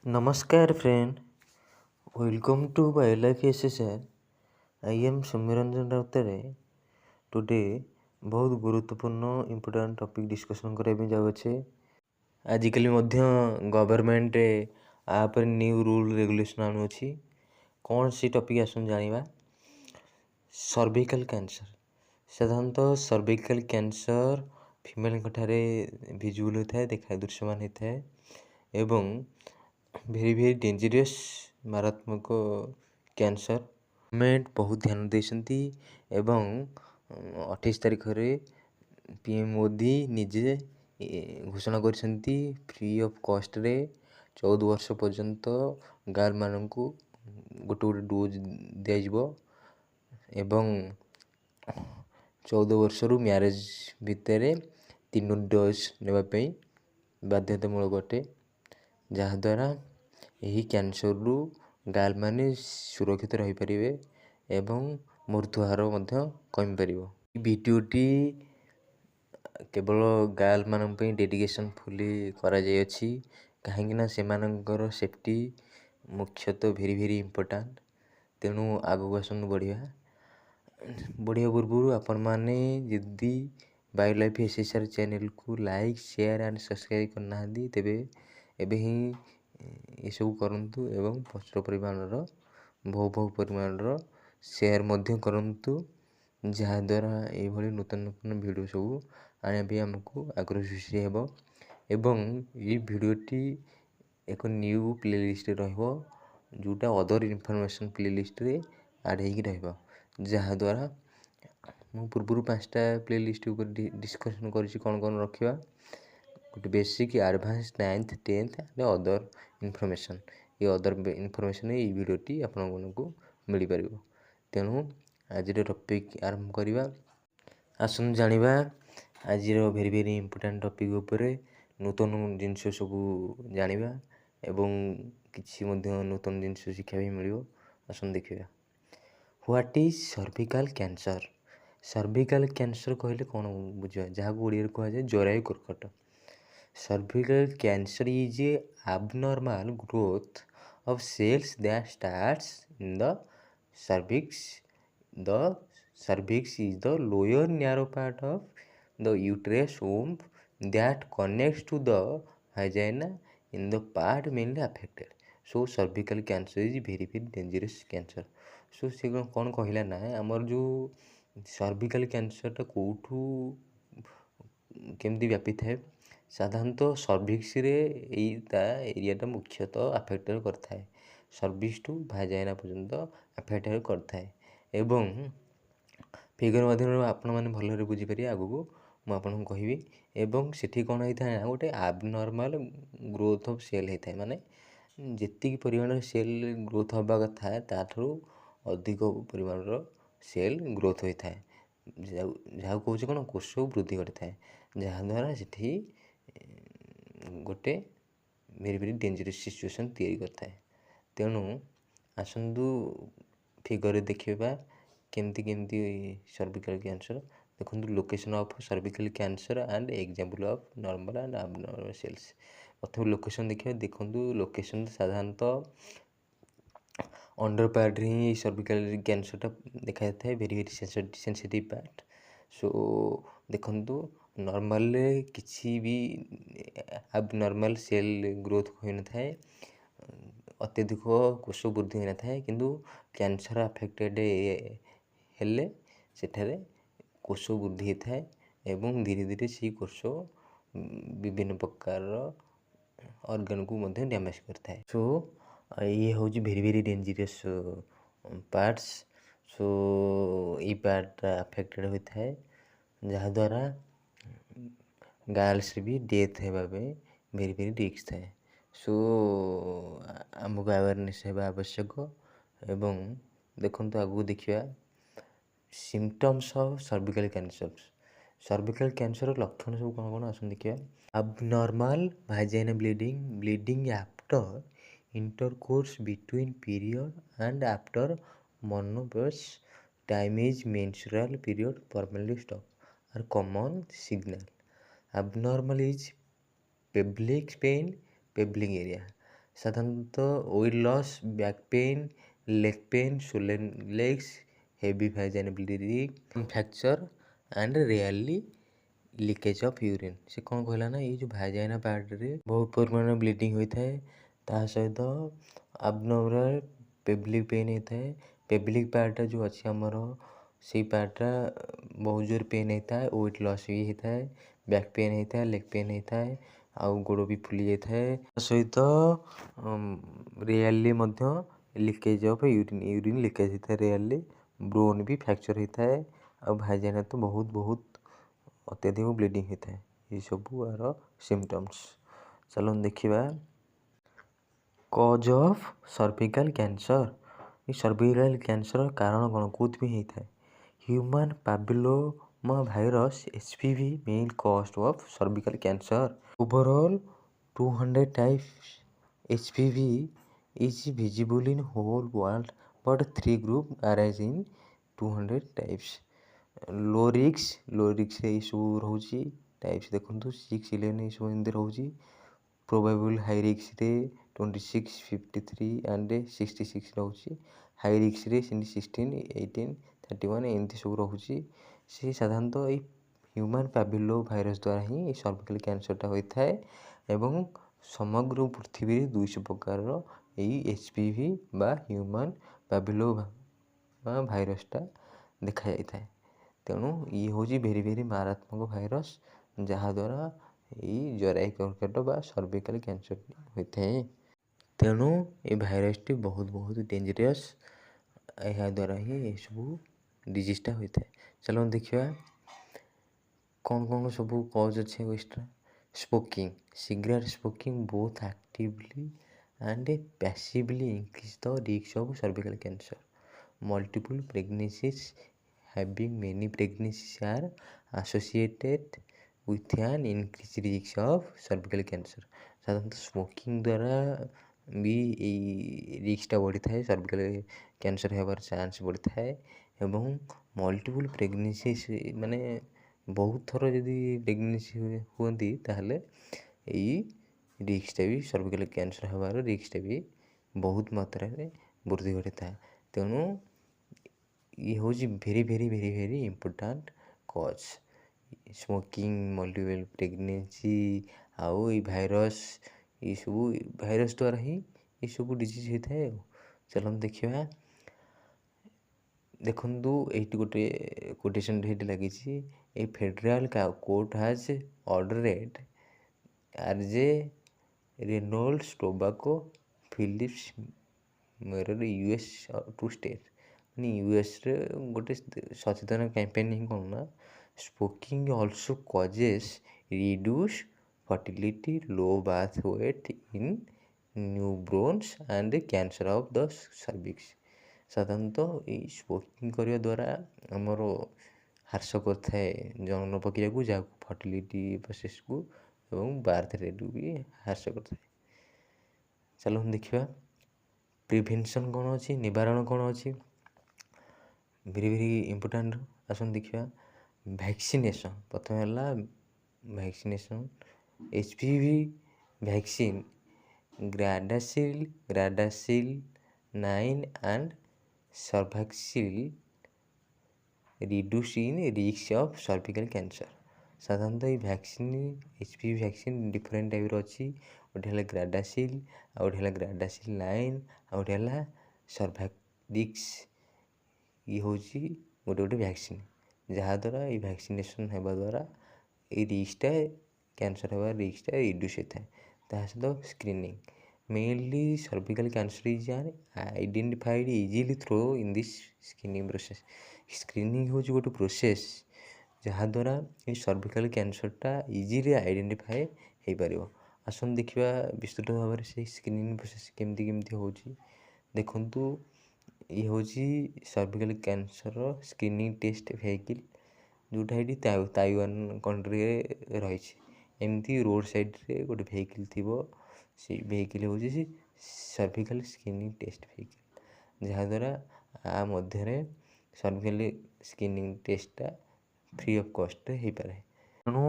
Namaskar friend, welcome to Wildlife SSR. I am Soumyaranjan Rautare. Today बहुत गुरुत्वपूर्ण important topic discussion करने जाऊे। आजिकल government आप new rule regulation आणुची कौन सी topic आसन जानिबा। Cervical cancer साधारणतः cervical cancer female ठारे visual होता है, देखा दृश्यमान होता है एवं भेरी डेंजरियस मारात्मक कैंसर। गवर्नमेंट बहुत ध्यान देती एवं 28 तारीख रे पीएम मोदी निजे घोषणा करछंती फ्री ऑफ कॉस्ट रे 14 वर्ष पर्यंत गर्ल माननकु गोटे गोटे डोज दिया जिवो एवं 14 वर्ष रु मैरिज भितर 3 डोज नेबा पई बाध्यतामूलक अटे, जहाद्वारा यही कैंसर रु गर्ल माने सुरक्षित रही परिवे एवं मृत्युहार कमी पारिबो। वीडियोटी केवल गर्ल मान डेडिकेशन फुली करा जाय अछि कहीं से मानकर सेफ्टी मुख्यतः भेरी इम्पोर्टाट। तेणु आगु आसन बढ़िया पूर्व आपण मैंने जदि वाइल्ड लाइफ एसएसआर चैनल को लाइक शेयर एंड सब्सक्राइब करना तेबे एबे ही ये सब करंतु एवं प्रचुर परिमाणर बहु परिमाणर शेयर मध्य करंतु, जहाद्वारा ये नूतन वीडियो सब आने भी आमको आग्रह सृष्टि हेबो एवं ये वीडियोटी एक न्यू प्लेलिस्ट रहिबो जोटा अदर इनफॉरमेशन प्लेलिस्ट रे ऐड हेकी रहिबो, जहाद्वारा मु पूर्व 5टा प्लेलिस्ट ऊपर डिस्कशन करिछि कौन कौन रखिबा। गोटे basic advance 9th 10th and other information, ये अदर इनफॉरमेशन ये वीडियोटी आपण को मिल पारिबो। तेणु आज टॉपिक आरंभ करिबा। आसन जानिबा आज भेरी इम्पोर्टाट टॉपिक उपरे नूतन जिनस सब जानिबा एवं किछि मध्य नूतन जिनस शिक्षा भी मिलिबो। आसन देखिबा what is cervical cancer. Cervical cancer कहले कौन बुझा, जहाँ ओडिया कह जाए जरायु कर्कट। Cervical cancer is a abnormal growth of cells that starts in the cervix. The cervix is the lower narrow part of the uterus womb that connects to the vagina in the part mainly affected. So cervical cancer is very dangerous cancer. So से कौन कहला ना आमर जो cervical cancer टा कौठू केमती व्यापी थाए, साधारणतः सर्विक्स रे एरियाटा मुख्यतः अफेक्ट करता है, सर्विक्स टू भाजाइना पर्यंत अफेक्ट करता है एवं फिगर माध्यम आपण मैंने भलरे बुझीपारे आगू मुझे कहबी। एवं सेठी कौन होता है ना गोटे आबनॉर्मल ग्रोथ ऑफ सेल होता है, माने जेतिक परिमाण सेल ग्रोथ हवा कथा ताठू अधिक परिमाण सेल ग्रोथ होता है, जहाँ कौन कौन कोष वृद्धि करता है, जहाद्वारा सेठी गोटे भेरी डेंजरस सिचुएशन तैयारी करता है। तेणु आसतु फिगर देखा केमती केमती सर्विकल कैंसर देखो। Location of cervical cancer and example of normal and abnormal cells. प्रथम लोकेशन देखिए, देखो लोकेशन साधारणतः अंडर पार्ट ही सर्विकल कैंसरटा देखा जाता है, वेरी सेंसिटिव पार्ट। सो देखु नॉर्मल किसी भी एबनॉर्मल सेल ग्रोथ हो न था, अत्यधिक कोष वृद्धि हो न था, किंतु कैंसर अफेक्टेड हेले सेठारे कोष वृद्धि होता है एवं धीरे धीरे से कोष विभिन्न प्रकार ऑर्गन को मध्य डैमेज करता है। सो ये हूँ भेरी डेंजरियस पार्ट्स। सो ये पार्ट अफेक्टेड होता है, जहाद्वारा गर्ल्स भी डेथ होगा भेरी रिस्क थाए। सो आमको अवेयरनेस होगा आवश्यक एवं देखो आगू देखा symptoms of cervical cancer. Cervical cancer लक्षण सब कौन कौन आसन देखिए। Abnormal vagina bleeding after intercourse between period and after menopause time is menstrual period permanently stop are common signal. Abnormal is pelvic pain, pelvic area, ସାଧାରଣତଃ weight loss, back pain, leg pain, swollen legs, heavy vaginability, fracture and rarely leakage of urine. ସେ କ'ଣ କହିଲା ନା ଏଇ ଯେଉଁ ଭାଜାଇନା ପାର୍ଟରେ ବହୁତ ପରିମାଣରେ bleeding ହୋଇଥାଏ, ତା ସହିତ ଆବନର୍ମାଲ୍ ପେବଲିକ୍ ପେନ୍ ହେଇଥାଏ। ପେବଲିକ୍ ପାର୍ଟଟା ଯେଉଁ ଅଛି ଆମର ସେଇ ପାର୍ଟଟା ବହୁତ ଜୋର ପେନ୍ ହେଇଥାଏ, ୱେଟ୍ ଲସ୍ ବି ହେଇଥାଏ, ବ୍ୟାକ୍ ପେନ୍ ହେଇଥାଏ, ଲେଗ୍ ପେନ୍ ହେଇଥାଏ, ଆଉ ଗୋଡ଼ ବି ଫୁଲି ଯାଇଥାଏ। ତା ସହିତ ରେୟାରଲି ମଧ୍ୟ ଲିକେଜ୍ ଅଫ୍ ୟୁରିନ୍ ଲିକେଜ୍ ହେଇଥାଏ ରେୟାରଲି, ବୋନ୍ ବି ଫ୍ରାକ୍ଚର୍ ହେଇଥାଏ, ଆଉ ଭାଜାଇନା ତ ବହୁତ ଅତ୍ୟଧିକ ବ୍ଲିଡ଼ିଂ ହେଇଥାଏ। ଏଇସବୁ ଆର ସିମ୍ପଟମ୍ସ। ଚାଲନ୍ତୁ ଦେଖିବା କଜ୍ ଅଫ୍ ସର୍ଭିକାଲ୍ କ୍ୟାନ୍ସର। ଏଇ ସର୍ଭିକାଲ୍ କ୍ୟାନ୍ସର କାରଣ କ'ଣ, କେଉଁଥିପାଇଁ ହେଇଥାଏ? Human papilloma virus HPV main cause of cervical cancer. Overall 200 types HPV is visible in whole world, but 3 groups arise in 200 types. लो रिक्स ଏଇସବୁ ରହୁଛି ଟାଇପ୍ସ ଦେଖନ୍ତୁ 6, 11 ଏଇସବୁ ଏମିତି ରହୁଛି। ପ୍ରୋବାବୁଲ୍ ହାଇ ରିକ୍ସରେ 26, 53 ଆଣ୍ଡ 66 ରହୁଛି। ହାଇ ରିକ୍ସରେ ସେମିତି 16, 18, 31 ଏମିତି ସବୁ ରହୁଛି। ସେ ସାଧାରଣତଃ ଏଇ ହ୍ୟୁମାନ୍ ପାପିଲୋ ଭାଇରସ୍ ଦ୍ୱାରା ହିଁ ଏଇ ସର୍ଭିକାଲ୍ କ୍ୟାନ୍ସରଟା ହୋଇଥାଏ ଏବଂ ସମଗ୍ର ପୃଥିବୀରେ 200 ପ୍ରକାରର ଏଇ HPV ବା ହ୍ୟୁମାନ୍ ପାପିଲୋ ଭାଇରସ୍ଟା ଦେଖାଯାଇଥାଏ। ତେଣୁ ଇଏ ହେଉଛି ଭେରି ମାରାତ୍ମକ ଭାଇରସ୍, ଯାହାଦ୍ୱାରା ଏଇ ଜରାୟୁ କର୍କଟ ବା ସର୍ଭିକାଲ୍ କ୍ୟାନ୍ସର ହୋଇଥାଏ। ତେଣୁ ଏ ଭାଇରସ୍ଟି ବହୁତ ଡେଞ୍ଜରିୟସ୍, ଏହାଦ୍ୱାରା ହିଁ ଏସବୁ ଡିଜିଜ୍ଟା ହୋଇଥାଏ। ଚାଲନ୍ତୁ ଦେଖିବା କ'ଣ ସବୁ କଜ୍ ଅଛି extra. Smoking, cigarette smoking both actively and passively increase the risk of cervical cancer. Multiple pregnancies having many pregnancies are associated with an increased risk of cervical cancer। ସାଧାରଣତଃ ସ୍ମୋକିଂ ଦ୍ୱାରା ବି ଏଇ ରିସ୍କଟା ବଢ଼ିଥାଏ, ସର୍ଭିକାଲ୍ କ୍ୟାନ୍ସର ହେବାର chance ବଢ଼ିଥାଏ ଏବଂ multiple pregnancy ମାନେ ବହୁତ ଥର ଯଦି ପ୍ରେଗନେନ୍ସି ହୁଅନ୍ତି ତାହେଲେ ଏଇ ରିସ୍କଟା ବି ସର୍ଭିକାଲ୍ କ୍ୟାନ୍ସର ହେବାର ରିସ୍କଟା ବି ବହୁତ ମାତ୍ରାରେ ବୃଦ୍ଧି ଘଟିଥାଏ। ତେଣୁ ଇଏ ହେଉଛି very important cause. Smoking, multiple pregnancy ଆଉ ଏଇ ଭାଇରସ୍, ଏଇସବୁ ଭାଇରସ୍ ଦ୍ୱାରା ହିଁ ଏସବୁ ଡିଜିଜ୍ ହେଇଥାଏ। ଆଉ ଚାଲନ୍ତୁ ଦେଖିବା, ଦେଖନ୍ତୁ ଏଇଠି ଗୋଟେ କୋଟେସନ୍ରେ ଏଇଠି ଲାଗିଛି, a federal court has ordered RJ Reynolds tobacco Philips Morris US to state. ମାନେ ୟୁଏସ୍ରେ ଗୋଟେ ସଚେତନ କ୍ୟାମ୍ପେନ୍ ହିଁ କ'ଣ ନା, smoking also causes reduce fertility, low birth weight in newborns and cancer of the cervix. ସାଧାରଣତଃ ଏଇ ସ୍ମୋକିଂ କରିବା ଦ୍ୱାରା ଆମର ହ୍ରାସ କରିଥାଏ ଜନନ ପ୍ରକ୍ରିୟାକୁ, ଯାହାକୁ ଫର୍ଟିଲିଟି ପ୍ରୋସେସ୍କୁ ଏବଂ ବାର୍ଥ ରେଟ୍କୁ ବି ହ୍ରାସ କରିଥାଏ। ଚାଲନ୍ତୁ ଦେଖିବା ପ୍ରିଭେନ୍ସନ୍ କ'ଣ ଅଛି, ନିବାରଣ କ'ଣ ଅଛି। Very important. ଆସନ୍ତୁ ଦେଖିବା ଭ୍ୟାକ୍ସିନେସନ୍। ପ୍ରଥମେ ହେଲା vaccination. HPV vaccine Gardasil 9 and Cervarix reduce in risk of cervical cancer. ସାଧାରଣତଃ ଏଇ ଭ୍ୟାକ୍ସିନ୍ HPV ଭ୍ୟାକ୍ସିନ୍ ଡିଫରେଣ୍ଟ ଟାଇପ୍ର ଅଛି। ଗୋଟେ ହେଲା ଗ୍ରାଡାସିଲ୍, ଆଉ ଗୋଟେ ହେଲା ଗ୍ରାଡାସିଲ୍ 9, ଆଉ ଗୋଟେ ହେଲା ସର୍ଭାକ୍ସିଲ୍। ଇଏ ହେଉଛି ଗୋଟେ ଭ୍ୟାକ୍ସିନ୍, ଯାହାଦ୍ୱାରା ଏଇ ଭ୍ୟାକ୍ସିନେସନ୍ ହେବା ଦ୍ୱାରା ଏଇ ରିସ୍କଟା କ୍ୟାନ୍ସର ହେବାର ରିସ୍କଟା ରିଡ୍ୟୁସ୍ ହେଇଥାଏ। ତା ସହିତ screening, mainly cervical cancer is identified easily through in this screening process. Screening ହେଉଛି ଗୋଟେ ପ୍ରୋସେସ୍ ଯାହାଦ୍ୱାରା ଏଇ ସର୍ଭିକାଲ୍ କ୍ୟାନ୍ସରଟା ଇଜିଲି ଆଇଡେଣ୍ଟିଫାଏ ହେଇପାରିବ। ଆସନ୍ତୁ ଦେଖିବା ବିସ୍ତୃତ ଭାବରେ ସେଇ ସ୍କ୍ରିନିଂ ପ୍ରୋସେସ୍ କେମିତି ହେଉଛି। ଦେଖନ୍ତୁ ଇଏ ହେଉଛି cervical cancer screening test vehicle, ଯେଉଁଟା ଏଇଠି ତାଇୱାନ କଣ୍ଟ୍ରିରେ ରହିଛି। ଏମିତି ରୋଡ଼ ସାଇଡ଼୍ରେ ଗୋଟେ ଭେହିକିଲ୍ ଥିବ, ସେଇ ଭେହିକିଲ୍ ହେଉଛି ସର୍ଭିକାଲ୍ ସ୍କ୍ରିନିଂ ଟେଷ୍ଟ ଭେହିକିଲ୍, ଯାହାଦ୍ୱାରା ଆ ମଧ୍ୟରେ ସର୍ଭିକାଲ୍ ସ୍କ୍ରିନିଂ ଟେଷ୍ଟଟା ଫ୍ରି ଅଫ୍ କଷ୍ଟରେ ହେଇପାରେ। ତେଣୁ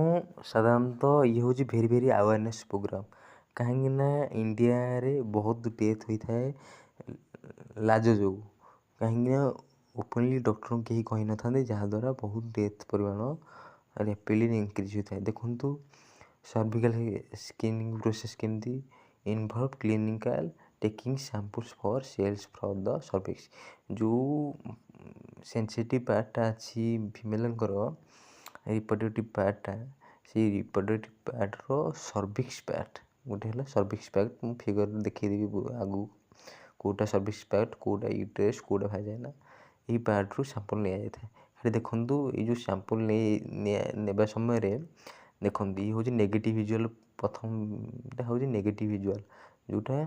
ସାଧାରଣତଃ ଇଏ ହେଉଛି ଭେରି ଆୱାରନେସ୍ ପ୍ରୋଗ୍ରାମ୍। କାହିଁକିନା ଇଣ୍ଡିଆରେ ବହୁତ ଡେଥ୍ ହୋଇଥାଏ ଲାଜ ଯୋଗୁଁ। କାହିଁକିନା ଓପନଲି ଡକ୍ଟରଙ୍କୁ କେହି କହିନଥାନ୍ତି, ଯାହାଦ୍ୱାରା ବହୁତ ଡେଥ୍ ପରିମାଣ ରାପିଡ଼ଲି ଇନକ୍ରିଜ୍ ହୋଇଥାଏ। ଦେଖନ୍ତୁ ସର୍ଭିକାଲ୍ ସ୍କ୍ରିନିଂ ପ୍ରୋସେସ୍ କେମିତି involve clinical taking samples for cells from the cervix. ଯେଉଁ ସେନ୍ସିଟିଭ୍ ପାର୍ଟଟା ଅଛି ଫିମେଲଙ୍କର ରିପ୍ରଡକ୍ଟିଭ୍ ପାର୍ଟଟା, ସେଇ ରିପ୍ରଡକ୍ଟିଭ୍ ପାର୍ଟର ସର୍ଭିକ୍ସ ପାର୍ଟ ଗୋଟେ ହେଲା ସର୍ଭିକ୍ସ ପାର୍ଟ। ମୁଁ ଫିଗରରେ ଦେଖେଇଦେବି ଆଗକୁ କେଉଁଟା ସର୍ଭିକ୍ସ ପାର୍ଟ, କେଉଁଟା ୟୁଟ୍ରେସ୍, କେଉଁଟା ଭାଜାଇନା, ଏହି ପାର୍ଟରୁ ସାମ୍ପଲ୍ ନିଆଯାଇଥାଏ। ସେଠି ଦେଖନ୍ତୁ ଏଇ ଯେଉଁ ସାମ୍ପଲ୍ ନେବା ସମୟରେ ଦେଖନ୍ତୁ ଇଏ ହେଉଛି ନେଗେଟିଭ୍ ଭିଜୁଆଲ୍। ପ୍ରଥମଟା ହେଉଛି ନେଗେଟିଭ୍ ଭିଜୁଆଲ୍, ଯେଉଁଟା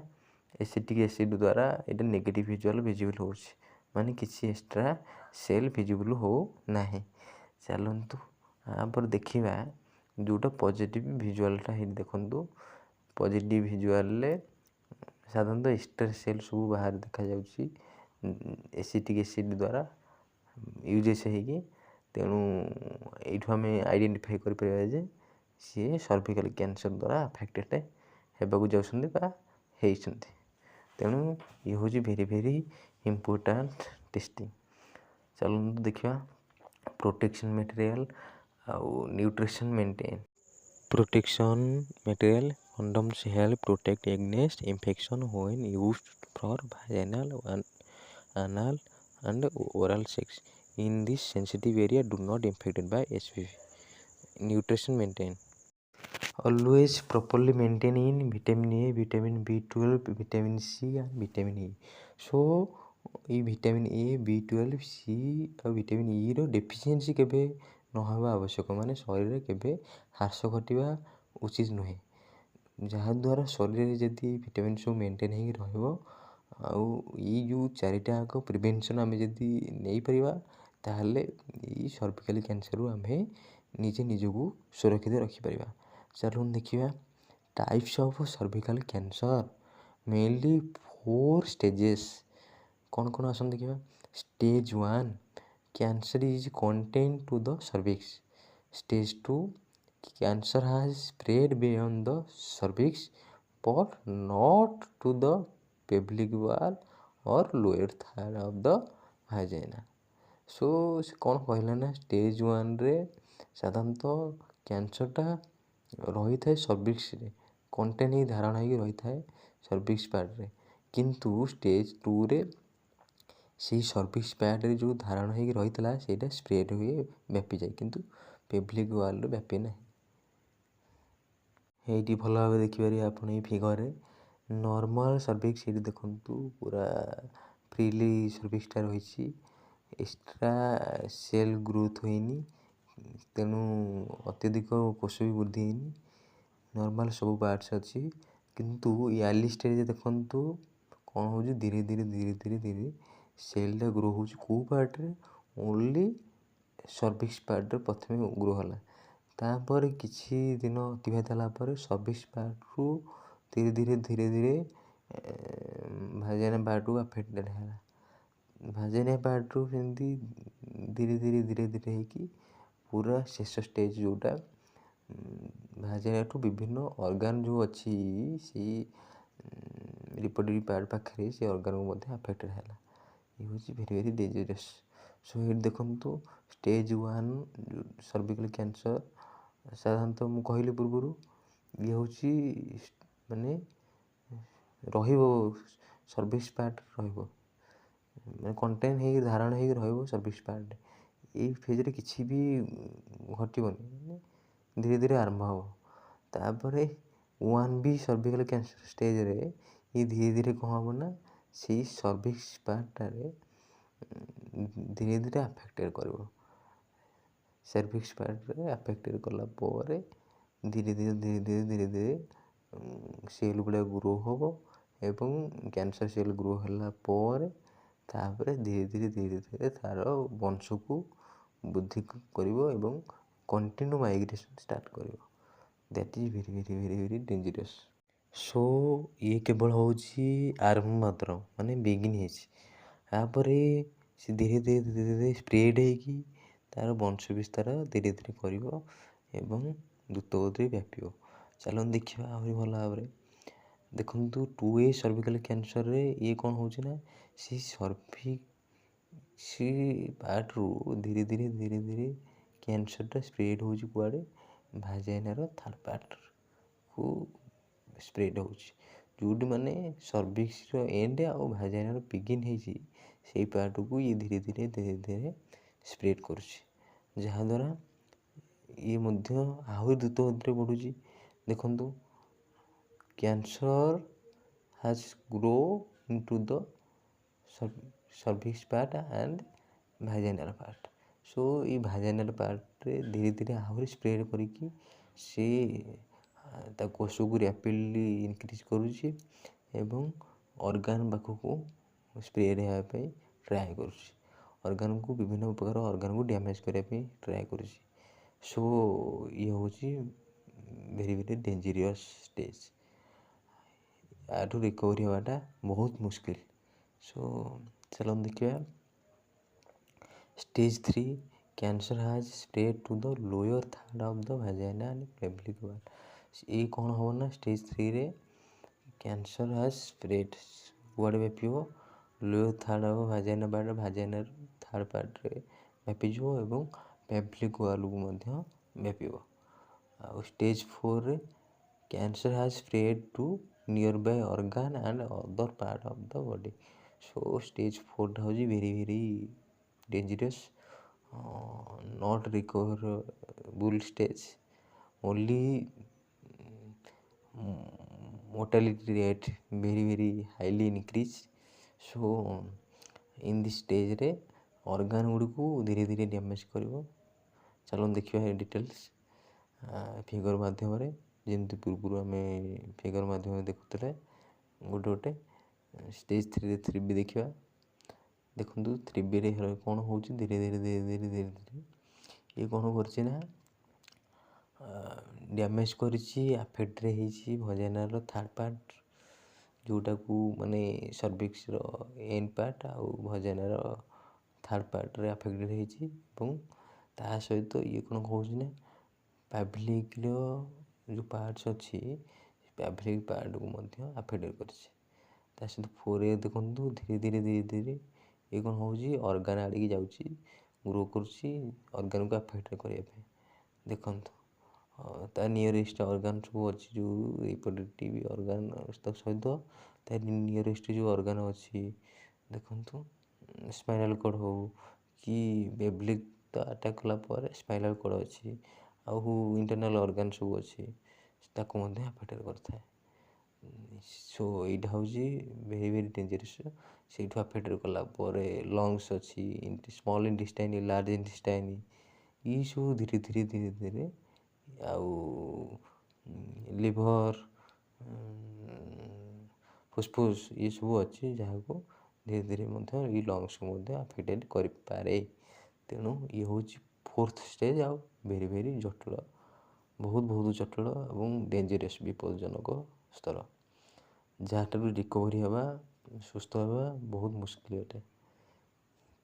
ଏସିଟିକ୍ ଏସିଡ଼୍ ଦ୍ୱାରା ଏଇଟା ନେଗେଟିଭ୍ ଭିଜୁଆଲ୍ ଭିଜିବୁଲ୍ ହେଉଛି, ମାନେ କିଛି ଏକ୍ସଟ୍ରା ସେଲ୍ ଭିଜିବୁଲ୍ ହେଉନାହିଁ। ଚାଲନ୍ତୁ ତାପରେ ଦେଖିବା ଯେଉଁଟା ପଜିଟିଭ୍ ଭିଜୁଆଲ୍ଟା ହେଇଠି ଦେଖନ୍ତୁ। ପଜିଟିଭ୍ ଭିଜୁଆଲ୍ରେ ସାଧାରଣତଃ ଏକ୍ସଟ୍ରା ସେଲ୍ ସବୁ ବାହାରେ ଦେଖାଯାଉଛି ଏସିଟିକ୍ ଏସିଡ଼୍ ଦ୍ୱାରା ୟୁଜେସ୍ ହେଇକି। ତେଣୁ ଏଇଠୁ ଆମେ ଆଇଡେଣ୍ଟିଫାଇ କରିପାରିବା ଯେ ସିଏ ସର୍ଭିକାଲ୍ କ୍ୟାନ୍ସର ଦ୍ୱାରା ଆଫେକ୍ଟେଡ଼୍ ହେବାକୁ ଯାଉଛନ୍ତି ବା ହେଇଛନ୍ତି। ତେଣୁ ଇଏ ହେଉଛି ଭେରି ଭେରି ଇମ୍ପୋର୍ଟାଣ୍ଟ ଟେଷ୍ଟିଂ। ଚାଲନ୍ତୁ ଦେଖିବା ପ୍ରୋଟେକ୍ସନ୍ ମେଟେରିଆଲ୍ ଆଉ nutrition maintain. Protection material condoms help protect against infection when used for vaginal, anal and oral sex. In this sensitive area, do not infected by HPV. Nutrition maintain. Always properly maintain in vitamin A, vitamin B12, vitamin C and vitamin E. So এই vitamin A, B12, C ଆଉ vitamin Eର deficiency କେବେ ନ ହେବା ଆବଶ୍ୟକ, ମାନେ ଶରୀରରେ କେବେ ହ୍ରାସ ଘଟିବା ଉଚିତ ନୁହେଁ। ଯାହାଦ୍ୱାରା ଶରୀରରେ ଯଦି ଭିଟାମିନ୍ ସବୁ ମେଣ୍ଟେନ୍ ହେଇକି ରହିବ, ଆଉ ଏଇ ଯେଉଁ ଚାରିଟା ଯାକ ପ୍ରିଭେନ୍ସନ୍ ଆମେ ଯଦି ନେଇପାରିବା, ତାହେଲେ ଏଇ ସର୍ଭିକାଲ୍ କ୍ୟାନ୍ସରରୁ ଆମେ ନିଜକୁ ସୁରକ୍ଷିତ ରଖିପାରିବା। ଚାଲନ୍ତୁ ଦେଖିବା types of cervical cancer. Mainly 4 stages। କ'ଣ କ'ଣ ଆସନ୍ତୁ ଦେଖିବା। Stage 1 cancer is contained to the cervix. Stage 2 cancer has spread beyond the cervix but not to the pelvic wall or lower third of the vagina. So ସେ କ'ଣ କହିଲା ନା stage 1ରେ ସାଧାରଣତଃ କ୍ୟାନ୍ସରଟା ରହିଥାଏ ସର୍ଭିକ୍ସରେ, କଣ୍ଟେନ୍ ହେଇ ଧାରଣ ହେଇକି ରହିଥାଏ ସର୍ଭିକ୍ସ ପାର୍ଟରେ। କିନ୍ତୁ ଷ୍ଟେଜ୍ 2ରେ ସେଇ ସର୍ଭିକ୍ସ ପାର୍ଟରେ ଯେଉଁ ଧାରଣ ହେଇକି ରହିଥିଲା ସେଇଟା ସ୍ପ୍ରେଡ୍ ହୁଏ, ବ୍ୟାପିଯାଏ, କିନ୍ତୁ ପେଭଲିକ୍ ୱାଲ୍ରେ ବ୍ୟାପେ ନାହିଁ। ଏଇଠି ଭଲ ଭାବେ ଦେଖିପାରିବେ ଆପଣ ଏଇ ଫିଗରରେ ନର୍ମାଲ୍ ସର୍ଭିକ୍ସ। ଏଇଠି ଦେଖନ୍ତୁ ପୁରା ଫ୍ରିଲି ସର୍ଭିକ୍ସଟା ରହିଛି, ଏକ୍ସଟ୍ରା ସେଲ୍ ଗ୍ରୋଥ୍ ହେଇନି, ତେଣୁ ଅତ୍ୟଧିକ କୋଷ ବି ବୃଦ୍ଧି ହେଇନି, ନର୍ମାଲ୍ ସବୁ ପାର୍ଟସ୍ ଅଛି। କିନ୍ତୁ ୟାର୍ଲି ଷ୍ଟେଜ୍ରେ ଦେଖନ୍ତୁ କ'ଣ ହେଉଛି, ଧୀରେ ଧୀରେ ସେଲ୍ଟା ଗ୍ରୋ ହେଉଛି। କେଉଁ ପାର୍ଟରେ? ଓନ୍ଲି ସର୍ଭିକ୍ସ ପାର୍ଟରେ ପ୍ରଥମେ ଗ୍ରୋ ହେଲା, ତାପରେ କିଛି ଦିନ ଅତିବାହିତ ହେଲା ପରେ ସର୍ଭିକ୍ସ ପାର୍ଟରୁ ଧୀରେ ଧୀରେ ଭାଜାଇନା ପାର୍ଟକୁ ଆଫେକ୍ଟେଡ଼୍ ହେଲା। ଭାଜାଇନା ପାର୍ଟରୁ ସେମିତି ଧୀରେ ଧୀରେ ହେଇକି ପୁରା ଶେଷ ଷ୍ଟେଜ୍ ଯେଉଁଟା ଭାଜାଇନାଠୁ ବିଭିନ୍ନ ଅର୍ଗାନ୍ ଯେଉଁ ଅଛି ସେଇ ରିପ୍ରଡକ୍ଟିଭ୍ ପାର୍ଟ ପାଖରେ ସେ ଅର୍ଗାନ୍କୁ ମଧ୍ୟ ଆଫେକ୍ଟେଡ଼୍ ହେଲା। ଇଏ ହେଉଛି ଭେରି ଭେରି ଡେଞ୍ଜରିୟସ୍। ସୋ ଏଇଠି ଦେଖନ୍ତୁ ଷ୍ଟେଜ୍ 1 ସର୍ଭିକାଲ୍ କ୍ୟାନ୍ସର ସାଧାରଣତଃ ମୁଁ କହିଲି ପୂର୍ବରୁ ଇଏ ହେଉଛି ମାନେ ରହିବ ସର୍ଭିକ୍ସ ପାର୍ଟ ରହିବ, ମାନେ କଣ୍ଟେନ୍ ହେଇକି ଧାରଣ ହେଇକି ରହିବ ସର୍ଭିକ୍ସ ପାର୍ଟରେ। ଏଇ ଫେଜ୍ରେ କିଛି ବି ଘଟିବନି, ମାନେ ଧୀରେ ଆରମ୍ଭ ହେବ। ତାପରେ 1B ସର୍ଭିକାଲ୍ କ୍ୟାନ୍ସର ଷ୍ଟେଜ୍ରେ ଇଏ ଧୀରେ କ'ଣ ହେବ ନା ସେଇ ସର୍ଭିକ୍ସ ପାର୍ଟଟାରେ ଧୀରେ ଆଫେକ୍ଟେଡ଼୍ କରିବ। ସର୍ଭିକ୍ସ ପାର୍ଟରେ ଆଫେକ୍ଟେଡ଼୍ କଲା ପରେ ଧୀରେ ଧୀରେ ସେଲ୍ ଗୁଡ଼ା ଗ୍ରୋ ହେବ ଏବଂ କ୍ୟାନ୍ସର ସେଲ୍ ଗ୍ରୋ ହେଲା ପରେ ତାପରେ ଧୀରେ ତା'ର ବଂଶକୁ ବୃଦ୍ଧି କରିବ ଏବଂ କଣ୍ଟିନ୍ୟୁ ମାଇଗ୍ରେସନ୍ ଷ୍ଟାର୍ଟ କରିବ। That is very dangerous. So ଇଏ କେବଳ ହେଉଛି ଆରମ୍ଭ ମାତ୍ର, ମାନେ ବିଗିନ୍ ହେଇଛି। ତାପରେ ସେ ଧୀରେ ସ୍ପ୍ରେଡ୍ ହେଇକି ତା'ର ବଂଶ ବିସ୍ତାର ଧୀରେ କରିବ ଏବଂ ଦ୍ରୁତ ଗତିରେ ବ୍ୟାପିବ। ଚାଲନ୍ତୁ ଦେଖିବା ଆହୁରି ଭଲ ଭାବରେ ଦେଖନ୍ତୁ 2A ସର୍ଭିକାଲ କ୍ୟାନ୍ସରରେ ଇଏ କ'ଣ ହେଉଛି ନା ସେ ସେ ପାର୍ଟରୁ ଧୀରେ ଧୀରେ କ୍ୟାନ୍ସରଟା ସ୍ପ୍ରେଡ୍ ହେଉଛି କୁଆଡ଼େ, ଭାଜାଇନାର ଥାର୍ଡ଼ ପାର୍ଟକୁ ସ୍ପ୍ରେଡ୍ ହେଉଛି, ଯେଉଁଠି ମାନେ ସର୍ଭିକ୍ସର ଏଣ୍ଡ ଆଉ ଭାଜାଇନାର ବିଗିନ୍ ହେଇଛି ସେଇ ପାର୍ଟକୁ ଇଏ ଧୀରେ ଧୀରେ ସ୍ପ୍ରେଡ୍ କରୁଛି, ଯାହାଦ୍ୱାରା ଇଏ ମଧ୍ୟ ଆହୁରି ଦ୍ରୁତ ଗତିରେ ବଢ଼ୁଛି। ଦେଖନ୍ତୁ cancer has grow into the cervix part and vaginal part. So ଏଇ ଭାଜାଇନାଲ ପାର୍ଟରେ ଧୀରେ ଧୀରେ ଆହୁରି ସ୍ପ୍ରେଡ୍ କରିକି ସେ ତା କୋଷକୁ ରାପିଡ଼ଲି ଇନକ୍ରିଜ୍ କରୁଛି ଏବଂ ଅର୍ଗାନ ପାଖକୁ ସ୍ପ୍ରେଡ୍ ହେବା ପାଇଁ ଟ୍ରାଏ କରୁଛି, ଅର୍ଗାନକୁ ବିଭିନ୍ନ ପ୍ରକାର ଅର୍ଗାନକୁ ଡ୍ୟାମେଜ୍ କରିବା ପାଇଁ ଟ୍ରାଏ କରୁଛି। ସୋ ଇଏ ହେଉଛି ଭେରି ଡେଞ୍ଜରିୟସ୍ ଷ୍ଟେଜ୍, ଆଠୁ ରିକଭରି ହେବାଟା ବହୁତ ମୁସ୍କିଲ। ସୋ ଚାଲନ୍ତୁ ଦେଖିବା Stage 3 cancer has spread to the lower third of the vagina and pelvic wall। ଏଇ କ'ଣ ହେବ ନା Stage 3ରେ କ୍ୟାନ୍ସର has spread କୁଆଡ଼େ ବ୍ୟାପିବ, ଲୋୟର ଥାର୍ଡ଼ ହେବ ଭାଜାଇନାର ଥାର୍ଡ଼ ପାର୍ଟରେ ବ୍ୟାପିଯିବ ଏବଂ ପେଲ୍ଭିକ୍ ୱାଲ୍କୁ ମଧ୍ୟ ବ୍ୟାପିବ। ଆଉ Stage 4ରେ cancer has spread to nearby organ and other part of the body। So Stage 4ଟା ହେଉଛି very dangerous, not recoverable stage, only mortality rate very highly increase। so in this stage organ ଗୁଡ଼ିକୁ ଧୀରେ ଧୀରେ damage କରିବ। ଚାଲନ୍ତୁ ଦେଖିବା details figure ମାଧ୍ୟମରେ, ଯେମିତି ପୂର୍ବରୁ ଆମେ ଫିଗର ମାଧ୍ୟମରେ ଦେଖୁଥିଲେ ଗୋଟେ Stage 3ରେ 3B ଦେଖିବା। ଦେଖନ୍ତୁ 3Bରେ କ'ଣ ହେଉଛି, ଧୀରେ ଧୀରେ ଇଏ କ'ଣ କରିଛି ନା ଡ୍ୟାମେଜ୍ କରିଛି, ଆଫେକ୍ଟରେ ହେଇଛି ଭଜାଇନାର ଥାର୍ଡ଼ ପାର୍ଟ, ଯେଉଁଟାକୁ ମାନେ ସର୍ଭିକ୍ସର ଏଣ୍ଡ ପାର୍ଟ ଆଉ ଭଜାଇନାର ଥାର୍ଡ଼ ପାର୍ଟରେ ଆଫେକ୍ଟେଡ଼ ହେଇଛି ଏବଂ ତା ସହିତ ଇଏ କ'ଣ କହୁଛି ନା ପାଭ୍ଲିକ୍ର ଯେଉଁ ପାର୍ଟସ୍ ଅଛି ପାଭ୍ଲିକ୍ ପାର୍ଟକୁ ମଧ୍ୟ ଆଫେକ୍ଟେଡ଼ କରିଛି। ତା ସହିତ 4A ଦେଖନ୍ତୁ ଧୀରେ ଧୀରେ ଇଏ କ'ଣ ହେଉଛି, ଅର୍ଗାନ ଆଡ଼ିକି ଯାଉଛି, ଗ୍ରୋ କରୁଛି ଅର୍ଗାନକୁ ଆଫେକ୍ଟ କରିବା ପାଇଁ। ଦେଖନ୍ତୁ ତା ନିୟରେଷ୍ଟ ଅର୍ଗାନ ସବୁ ଅଛି, ଯେଉଁ ରିପ୍ରଡକ୍ଟିଭ୍ ଅର୍ଗାନ ତା ସହିତ ତା ନିୟରେଷ୍ଟ ଯେଉଁ ଅର୍ଗାନ ଅଛି, ଦେଖନ୍ତୁ ସ୍ପାଇନାଲ୍ କର୍ଡ଼ ହେଉ କି ପେଲ୍ଭିକ୍ ତ ଆଟାକ୍ କଲା ପରେ ସ୍ପାଇନାଲ୍ କର୍ଡ଼ ଅଛି, ଆଉ ଇଣ୍ଟରନାଲ୍ ଅର୍ଗାନ ସବୁ ଅଛି, ତାକୁ ମଧ୍ୟ ଆଫେକ୍ଟ କରିଥାଏ। ସୋ ଏଇଟା ହେଉଛି ଭେରି ଡେଞ୍ଜରିୟସ୍। ସେଇଠୁ ଆଫେକ୍ଟ କଲା ପରେ ଲଙ୍ଗସ୍ ଅଛି, ସ୍ମଲ୍ ଇଣ୍ଟେଷ୍ଟାଇନ୍, ଲାର୍ଜ ଇଣ୍ଟେଷ୍ଟାଇନ୍, ଏଇସବୁ ଧୀରେ ଧୀରେ ଆଉ ଲିଭର, ଫୁସ୍ଫୁସ୍ ଏସବୁ ଅଛି, ଯାହାକୁ ଧୀରେ ଧୀରେ ମଧ୍ୟ ଏଇ ଲଙ୍ଗସକୁ ମଧ୍ୟ ଆଫେକ୍ଟେଡ଼ କରିପାରେ। ତେଣୁ ଇଏ ହେଉଛି 4th ଷ୍ଟେଜ୍ ଆଉ ଭେରି ଜଟିଳ, ବହୁତ ଜଟିଳ ଏବଂ ଡେଞ୍ଜରିୟସ୍ ବିପଦଜନକ ସ୍ତର, ଯାହାଠାରୁ ରିକଭରି ହେବା, ସୁସ୍ଥ ହେବା ବହୁତ ମୁସ୍କିଲ ଅଟେ।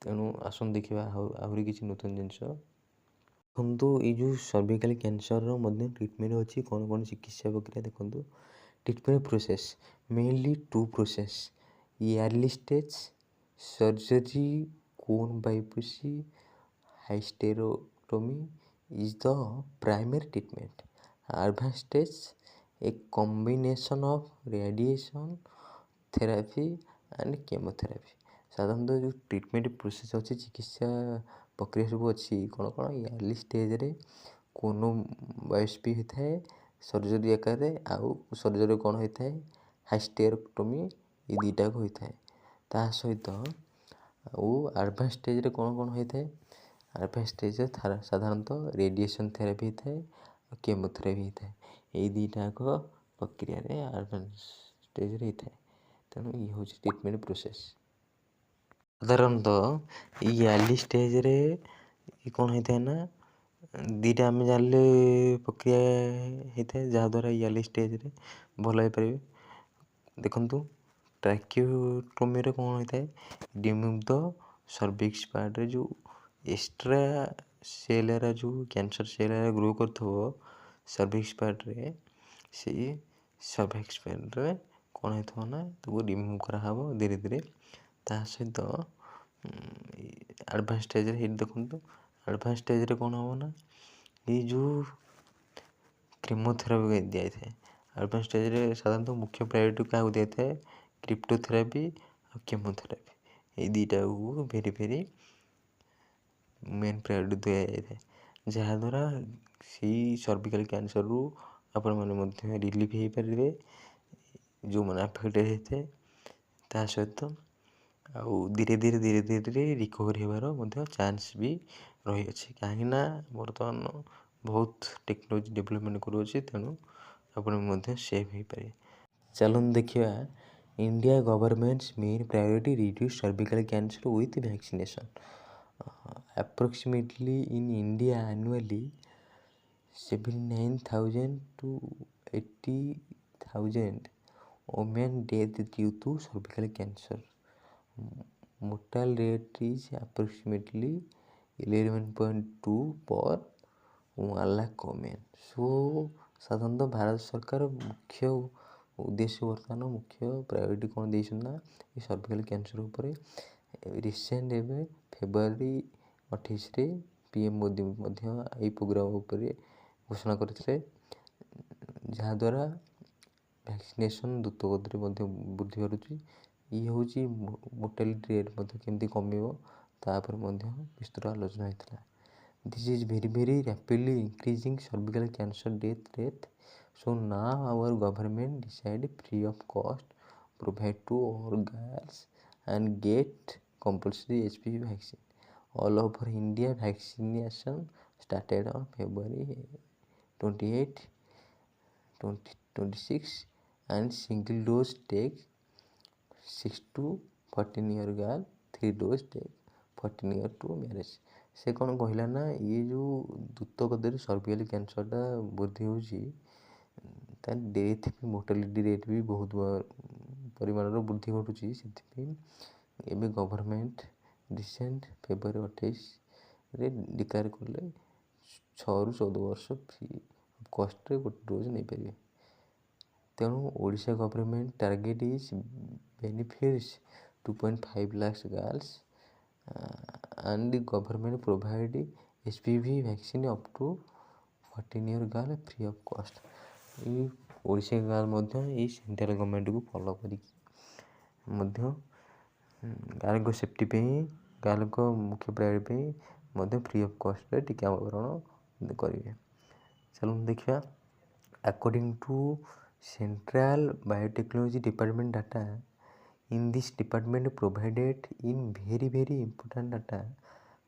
ତେଣୁ ଆସନ୍ତୁ ଦେଖିବା ଆହୁରି କିଛି ନୂତନ ଜିନିଷ। ଦେଖନ୍ତୁ ଏଇ ଯେଉଁ ସର୍ଭିକାଲ କ୍ୟାନ୍ସରର ମଧ୍ୟ ଟ୍ରିଟମେଣ୍ଟ ଅଛି, କ'ଣ ଚିକିତ୍ସା ପ୍ରକ୍ରିୟା ଦେଖନ୍ତୁ। Treatment process mainly 2 process, early stage surgery, cone biopsy, hysterotomy is the primary treatment। advanced stage a combination of radiation therapy and chemotherapy। ସାଧାରଣତଃ ଯେଉଁ ଟ୍ରିଟମେଣ୍ଟ ପ୍ରୋସେସ୍ ଅଛି, ଚିକିତ୍ସା ପ୍ରକ୍ରିୟା ସବୁ ଅଛି, କ'ଣ ଏୟାରଲି ଷ୍ଟେଜ୍ରେ କୋନ୍ ବାୟୋପ୍ସି ହୋଇଥାଏ ସର୍ଜରୀ ଆକାରରେ, ଆଉ ସର୍ଜରୀ କ'ଣ ହୋଇଥାଏ ହାଇଷ୍ଟେରୋଟୋମି, ଏ ଦୁଇଟାକୁ ହୋଇଥାଏ। ତା ସହିତ ଆଉ ଆଡ଼ଭାନ୍ସ ଷ୍ଟେଜ୍ରେ କ'ଣ ହୋଇଥାଏ, ଆଡ଼ଭାନ୍ସ ଷ୍ଟେଜ୍ରେ ସାଧାରଣତଃ ରେଡ଼ିଏସନ୍ ଥେରାପି ହେଇଥାଏ ଆଉ କେମୋଥେରାପି ହେଇଥାଏ, ଏଇ ଦୁଇଟାକ ପ୍ରକ୍ରିୟାରେ ଆଡ଼ଭାନ୍ସ ଷ୍ଟେଜ୍ରେ ହେଇଥାଏ। ତେଣୁ ଇଏ ହେଉଛି ଟ୍ରିଟମେଣ୍ଟ ପ୍ରୋସେସ୍। ସାଧାରଣତଃ ଏଇ ଆର୍ଲି ଷ୍ଟେଜ୍ରେ କ'ଣ ହେଇଥାଏ ନା ଦୁଇଟା ଆମେ ଜାଣିଲେ ପ୍ରକ୍ରିୟା ହେଇଥାଏ, ଯାହାଦ୍ୱାରା ଏଇ ଆର୍ଲି ଷ୍ଟେଜ୍ରେ ଭଲ ହେଇପାରିବେ। ଦେଖନ୍ତୁ ଟ୍ରାକିଓଟୋମିରେ କ'ଣ ହୋଇଥାଏ, ରିମୁଭ୍ ଦ ସର୍ଭିକ୍ସ ପାର୍ଟରେ ଯେଉଁ ଏକ୍ସଟ୍ରା ସେଲ୍ ଏରା ଯେଉଁ କ୍ୟାନ୍ସର ସେଲ୍ ଏରା ଗ୍ରୋ କରୁଥିବ ସର୍ଭିକ୍ସ ପାର୍ଟରେ, ସେଇ ସର୍ଭିକ୍ସ ପାର୍ଟରେ କ'ଣ ହେଇଥିବ ନା ତାକୁ ରିମୁଭ୍ କରାହେବ ଧୀରେ ଧୀରେ। ତା ସହିତ ଆଡ଼ଭାନ୍ସ ଷ୍ଟେଜ୍ରେ ହେଇଠି ଦେଖନ୍ତୁ, ଆଡ଼ଭାନ୍ସ ଷ୍ଟେଜ୍ରେ କ'ଣ ହେବ ନା ଏଇ ଯେଉଁ କେମୋଥେରାପି ଦିଆଯାଇଥାଏ। ଆଡ଼ଭାନ୍ସ ଷ୍ଟେଜ୍ରେ ସାଧାରଣତଃ ମୁଖ୍ୟ ପ୍ରାୟୋରିଟି କାହାକୁ ଦିଆଯାଇଥାଏ? କ୍ରିପ୍ଟୋଥେରାପି ଆଉ କେମୋଥେରାପି, ଏଇ ଦୁଇଟାକୁ ଭେରି ଭେରି ମେନ୍ ପ୍ରାୟୋରିଟି ଦିଆଯାଇଥାଏ, ଯାହାଦ୍ୱାରା ସେଇ ସର୍ଭିକାଲ୍ କ୍ୟାନ୍ସରରୁ ଆପଣମାନେ ମଧ୍ୟ ରିଲିଫ୍ ହେଇପାରିବେ ଯେଉଁମାନେ ଆଫେକ୍ଟେଡ଼୍ ହେଇଥାଏ। ତା ସହିତ ଆଉ ଧୀରେ ଧୀରେ ରିକଭରି ହେବାର ମଧ୍ୟ ଚାନ୍ସ ବି ରହିଅଛି, କାହିଁକିନା ବର୍ତ୍ତମାନ ବହୁତ ଟେକ୍ନୋଲୋଜି ଡେଭଲପମେଣ୍ଟ କରୁଅଛି, ତେଣୁ ଆପଣ ମଧ୍ୟ ସେଭ୍ ହେଇପାରିବେ। ଚାଲନ୍ତୁ ଦେଖିବା India government's main priority reduce cervical cancer with vaccination. Approximately in India annually 79,000 to 80,000 women death due to cervical cancer. Mortal rate is approximately 11.2 per 1 lakh women. So ସାଧାରଣତଃ ଭାରତ ସରକାର ମୁଖ୍ୟ ଉଦ୍ଦେଶ୍ୟ ବର୍ତ୍ତମାନ ମୁଖ୍ୟ ପ୍ରାୟୋରିଟି କ'ଣ ଦେଇଛନ୍ତି ନା ଏ ସର୍ଭିକାଲ୍ କ୍ୟାନ୍ସର ଉପରେ। ରିସେଣ୍ଟ ଏବେ ଫେବୃଆରୀ 28ରେ PM ମୋଦି ମଧ୍ୟ ଏହି ପ୍ରୋଗ୍ରାମ ଉପରେ ଘୋଷଣା କରିଥିଲେ, ଯାହାଦ୍ୱାରା ଭ୍ୟାକ୍ସିନେସନ୍ ଦ୍ରୁତ ଗତିରେ ମଧ୍ୟ ବୃଦ୍ଧି ପାରୁଛି। ଇଏ ହେଉଛି ମୋର୍ଟାଲିଟି ରେଟ୍ ମଧ୍ୟ କେମିତି କମିବ ତା ଉପରେ ମଧ୍ୟ ବିସ୍ତୃତ ଆଲୋଚନା ହୋଇଥିଲା। This is very rapidly increasing cervical cancer death rate. So now our government decide free of cost provide to all girls and get compulsory HPV vaccine. All over India vaccination started on February 28, 2026 and single dose take 6 to 14 year girl, 3 dose take 14 year to marriage। ସେ କ'ଣ କହିଲା ନା ଇଏ ଯେଉଁ ଦ୍ରୁତ ଗତିରେ cervical କ୍ୟାନ୍ସରଟା ବୃଦ୍ଧି ହେଉଛି ତା ଡେଥ୍ ବି ମୋର୍ଟାଲିଟି ରେଟ୍ ବି ବହୁତ ପରିମାଣର ବୃଦ୍ଧି ଘଟୁଛି। ସେଥିପାଇଁ ଏବେ ଗଭର୍ନମେଣ୍ଟ ରିସେଣ୍ଟ ଫେବୃଆରୀ 28ରେ ଡିକ୍ଲେୟାର କଲେ 6ରୁ 14 ବର୍ଷ ଫ୍ରି କଷ୍ଟରେ ଗୋଟେ ଡୋଜ୍ ନେଇପାରିବେ। ତେଣୁ Odisha government target is benefits 2.5 lakhs girls and the government provide HPV vaccine up to 14 year girl free of cost। ଏଇ ଓଡ଼ିଶା ଗାର୍ଲ ମଧ୍ୟ ଏଇ ସେଣ୍ଟ୍ରାଲ ଗଭର୍ନମେଣ୍ଟକୁ ଫଲୋ କରିକି ମଧ୍ୟ ଗାର୍ଲଙ୍କ ସେଫ୍ଟି ପାଇଁ ଗାର୍ଲଙ୍କ ମୁଖ୍ୟ ପ୍ରାୟୋରିଟି ପାଇଁ ମଧ୍ୟ ଫ୍ରି ଅଫ୍ କଷ୍ଟରେ ଟୀକାକରଣ କରିବେ। ଚାଲନ୍ତୁ ଦେଖିବା according to Central Biotechnology Department data, in this department provided in very important data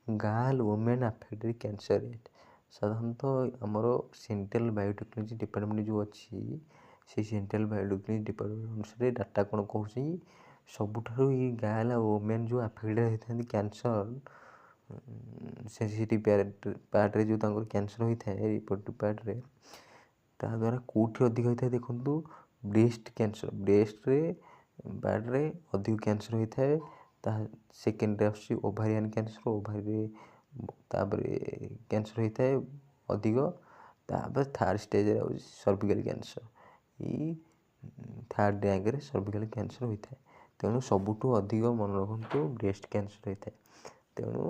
girl women affected cancer rate। ସାଧାରଣତଃ ଆମର ସେଣ୍ଟ୍ରାଲ ବାୟୋଟେକ୍ନୋଲୋଜି ଡିପାର୍ଟମେଣ୍ଟ ଯେଉଁ ଅଛି ସେଇ ସେଣ୍ଟ୍ରାଲ ବାୟୋଟେକ୍ନୋଲୋଜି ଡିପାର୍ଟମେଣ୍ଟ ଅନୁସାରେ ଡାଟା କ'ଣ କହୁଛି, ସବୁଠାରୁ ଏଇ ଗାର୍ଲ ଆଉ ଓମେନ୍ ଯେଉଁ ଆଫେକ୍ଟେଡ଼୍ ହେଇଥାନ୍ତି କ୍ୟାନ୍ସର ସେନ୍ସିଟିଭ୍ ପାର୍ଟରେ ଯେଉଁ ତାଙ୍କର କ୍ୟାନ୍ସର ହୋଇଥାଏ ରିପ୍ରୋଡକ୍ଟିଭ୍ ପାର୍ଟରେ, ତାଦ୍ୱାରା କେଉଁଠି ଅଧିକ ହୋଇଥାଏ ଦେଖନ୍ତୁ ବ୍ରେଷ୍ଟ କ୍ୟାନ୍ସର, ବ୍ରେଷ୍ଟରେ ପାର୍ଟରେ ଅଧିକ କ୍ୟାନ୍ସର ହୋଇଥାଏ। ତାହା ସେକେଣ୍ଡରେ ଆସୁଛି ଓଭାରିଆନ୍ କ୍ୟାନ୍ସର, ଓଭାରିରେ ତାପରେ କ୍ୟାନ୍ସର ହୋଇଥାଏ ଅଧିକ, ତାପରେ ଥାର୍ଡ଼ ଷ୍ଟେଜ୍ରେ ହେଉଛି ସର୍ଭିକାଲ୍ କ୍ୟାନ୍ସର, ଏଇ ଥାର୍ଡ଼ ର୍ୟାଙ୍କରେ ସର୍ଭିକାଲ୍ କ୍ୟାନ୍ସର ହୋଇଥାଏ। ତେଣୁ ସବୁଠୁ ଅଧିକ ମନେ ରଖନ୍ତୁ ବ୍ରେଷ୍ଟ କ୍ୟାନ୍ସର ହୋଇଥାଏ। ତେଣୁ